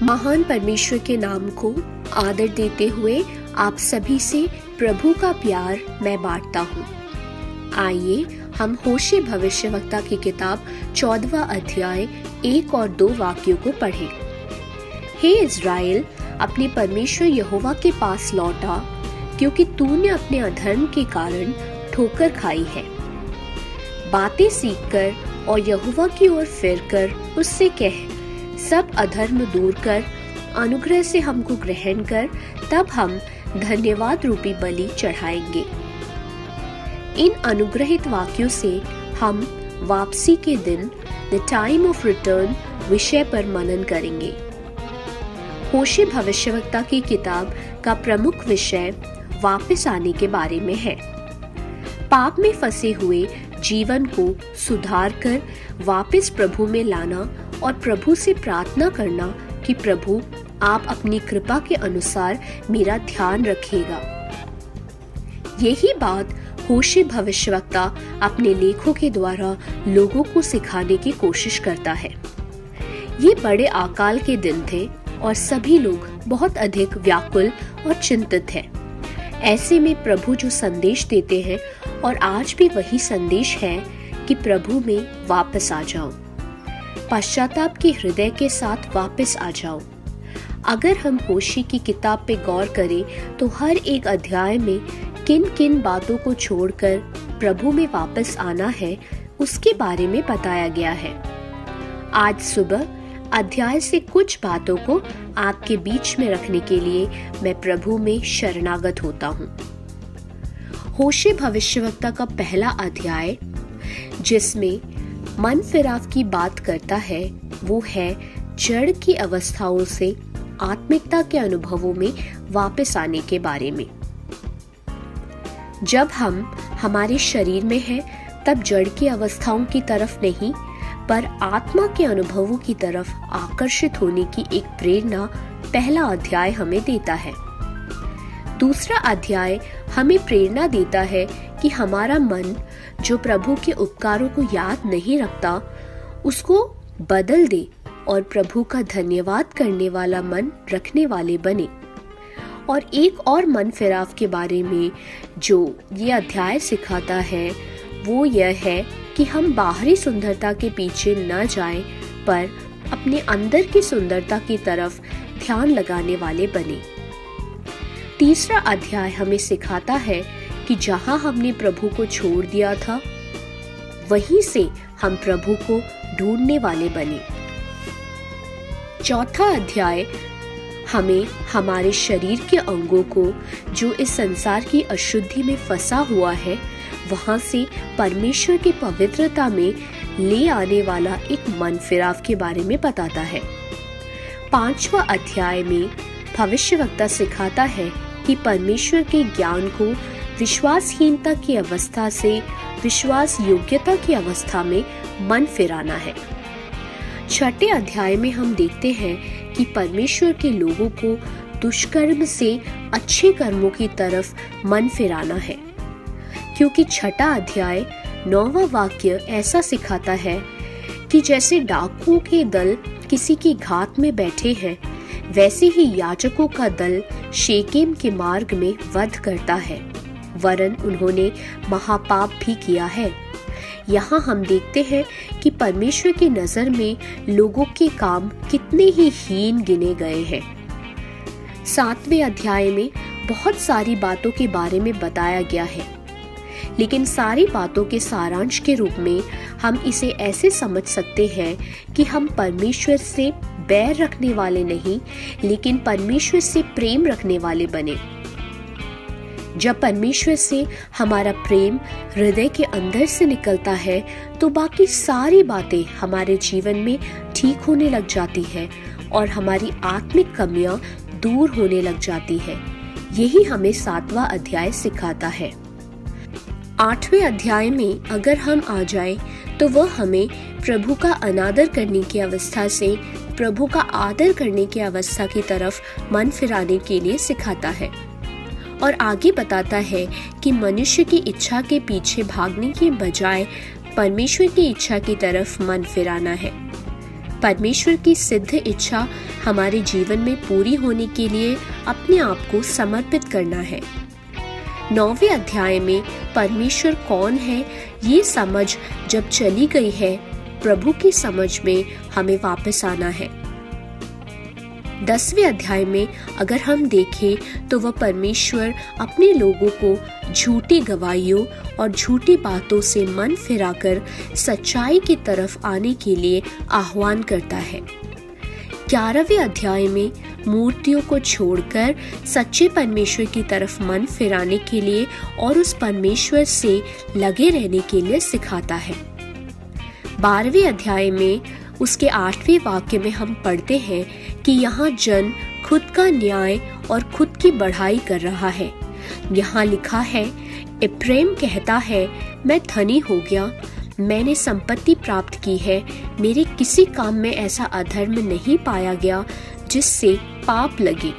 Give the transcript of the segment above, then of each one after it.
महान परमेश्वर के नाम को आदर देते हुए आप सभी से प्रभु का प्यार मैं बांटता हूँ। आइए हम होशे भविष्यवक्ता की किताब 14वां अध्याय 1 और 2 वाक्यों को पढ़ें। हे इज़राइल, अपने परमेश्वर यहोवा के पास लौटा, क्योंकि तूने अपने अधर्म के कारण ठोकर खाई है। बातें सीखकर और यहोवा की ओर फिरकर उससे कह, सब अधर्म दूर कर, अनुग्रह से हमको ग्रहण कर, तब हम धन्यवाद रूपी बलि चढ़ाएंगे। इन अनुग्रहित वाक्यों से हम वापसी के दिन द टाइम ऑफ रिटर्न विषय पर मनन करेंगे। होशे भविष्यवक्ता की किताब का प्रमुख विषय वापस आने के बारे में है। पाप में फंसे हुए जीवन को सुधार कर वापस प्रभु में लाना और प्रभु से प्रार्थना करना कि प्रभु आप अपनी कृपा के अनुसार मेरा ध्यान रखिएगा। यही बात होशे भविष्यवक्ता अपने लेखों के द्वारा लोगों को सिखाने की कोशिश करता है। ये बड़े अकाल के दिन थे और सभी लोग बहुत अधिक व्याकुल और चिंतित हैं। ऐसे में प्रभु जो संदेश देते हैं और आज भी वही संदेश है कि प्रभु में वापस आ जाओ, पश्चाताप के हृदय के साथ वापस आ जाओ। अगर हम होशे की किताब पे गौर करें तो हर एक अध्याय में किन किन बातों को छोड़कर प्रभु में वापस आना है उसके बारे में बताया गया है। आज सुबह अध्याय से कुछ बातों को आपके बीच में रखने के लिए मैं प्रभु में शरणागत होता हूँ। होशे भविष्यवक्ता का पहला अध्याय जिसमें मन फिराव की बात करता है वो है जड़ की अवस्थाओं से आत्मिकता के अनुभवों में वापस आने के बारे में। जब हम हमारे शरीर में हैं तब जड़ की अवस्थाओं की तरफ नहीं पर आत्मा के अनुभवों की तरफ आकर्षित होने की एक प्रेरणा पहला अध्याय हमें देता है। दूसरा अध्याय हमें प्रेरणा देता है कि हमारा मन जो प्रभु के उपकारों को याद नहीं रखता उसको बदल दे और प्रभु का धन्यवाद करने वाला मन रखने वाले बने। और एक और मन फिराव के बारे में जो ये अध्याय सिखाता है वो यह है कि हम बाहरी सुंदरता के पीछे न जाएं पर अपने अंदर की सुंदरता की तरफ ध्यान लगाने वाले बने। तीसरा अध्याय हमें सिखाता है कि जहां हमने प्रभु को छोड़ दिया था वहीं से हम प्रभु को ढूंढने वाले बने। चौथा अध्याय हमें हमारे शरीर के अंगों को जो इस संसार की अशुद्धि में फंसा हुआ है वहां से परमेश्वर की पवित्रता में ले आने वाला एक मन फिराव के बारे में बताता है। पांचवा अध्याय में भविष्यवक्ता सिखाता है कि परमेश्वर के ज्ञान को विश्वासहीनता की अवस्था से विश्वास योग्यता की अवस्था में मन फिराना है। छठे अध्याय में हम देखते हैं कि परमेश्वर के लोगों को दुष्कर्म से अच्छे कर्मों की तरफ मन फिराना है, क्योंकि छठा अध्याय 9वां वाक्य ऐसा सिखाता है कि जैसे डाकुओं के दल किसी की घात में बैठे हैं वैसे ही याजकों का दल शेकेम के मार्ग में वध करता है, वरन उन्होंने महापाप भी किया है। यहाँ हम देखते हैं कि परमेश्वर की नजर में लोगों के काम कितने ही हीन गिने गए हैं। 7वें अध्याय में बहुत सारी बातों के बारे में बताया गया है, लेकिन सारी बातों के सारांश के रूप में हम इसे ऐसे समझ सकते हैं कि हम परमेश्वर से बैर रखने वाले नहीं लेकिन परमेश्वर से प्रेम रखने वाले बने। जब परमेश्वर से हमारा प्रेम हृदय के अंदर से निकलता है तो बाकी सारी बातें हमारे जीवन में ठीक होने लग जाती है और हमारी आत्मिक कमियां दूर होने लग जाती है। यही हमें 7वां अध्याय सिखाता है। 8वें अध्याय में अगर हम आ जाएं तो वह हमें प्रभु का अनादर करने की अवस्था से प्रभु का आदर करने की अवस्था की तरफ मन फिराने के लिए सिखाता है और आगे बताता है कि मनुष्य की इच्छा के पीछे भागने के बजाय परमेश्वर की इच्छा की तरफ मन फिराना है। परमेश्वर की सिद्ध इच्छा हमारे जीवन में पूरी होने के लिए अपने आप को समर्पित करना है। 9वें अध्याय में परमेश्वर कौन है ये समझ जब चली गई है, प्रभु की समझ में हमें वापस आना है। 10वें अध्याय में अगर हम देखें तो वह परमेश्वर अपने लोगों को झूठी गवाहियों और झूठी बातों से मन फिराकर सच्चाई की तरफ आने के लिए आह्वान करता है। 11वें अध्याय में मूर्तियों को छोड़कर सच्चे परमेश्वर की तरफ मन फिराने के लिए और उस परमेश्वर से लगे रहने के लिए सिखाता है। 12वें अध्याय में उसके 8वें वाक्य में हम पढ़ते हैं कि यहाँ जन खुद का न्याय और खुद की बढ़ाई कर रहा है। यहाँ लिखा है, इब्राहिम कहता है, मैं धनी हो गया, मैंने संपत्ति प्राप्त की है, मेरे किसी काम में ऐसा अधर्म नहीं पाया गया जिससे पाप लगे।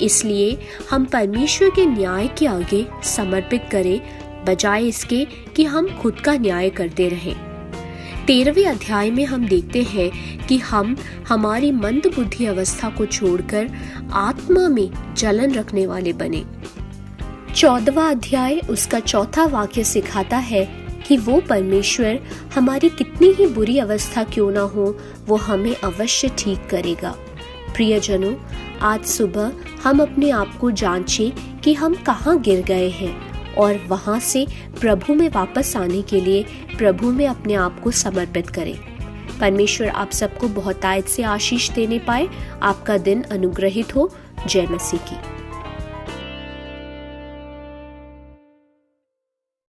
इसलिए हम परमेश्वर के न्याय के आगे समर्पित करें, बजाय इसके कि हम खुद का न्याय करते रहें। 13वें अध्याय में हम देखते हैं कि हम हमारी मंद बुद्धि अवस्था को छोड़कर आत्मा में जलन रखने वाले बने। 14वां अध्याय उसका 4था वाक्य सिखाता है कि वो परमेश्वर हमारी कितनी ही बुरी अवस्था क्यों ना हो, वो हमें अवश्य ठीक करेगा। प्रियजनों, आज सुबह हम अपने आप को जांचें कि हम कहाँ गिर गए हैं और वहां से प्रभु में वापस आने के लिए प्रभु में अपने आप को समर्पित करें। परमेश्वर आप सबको बहुतायत से आशीष देने पाए। आपका दिन अनुग्रहित हो। जय मसीह की।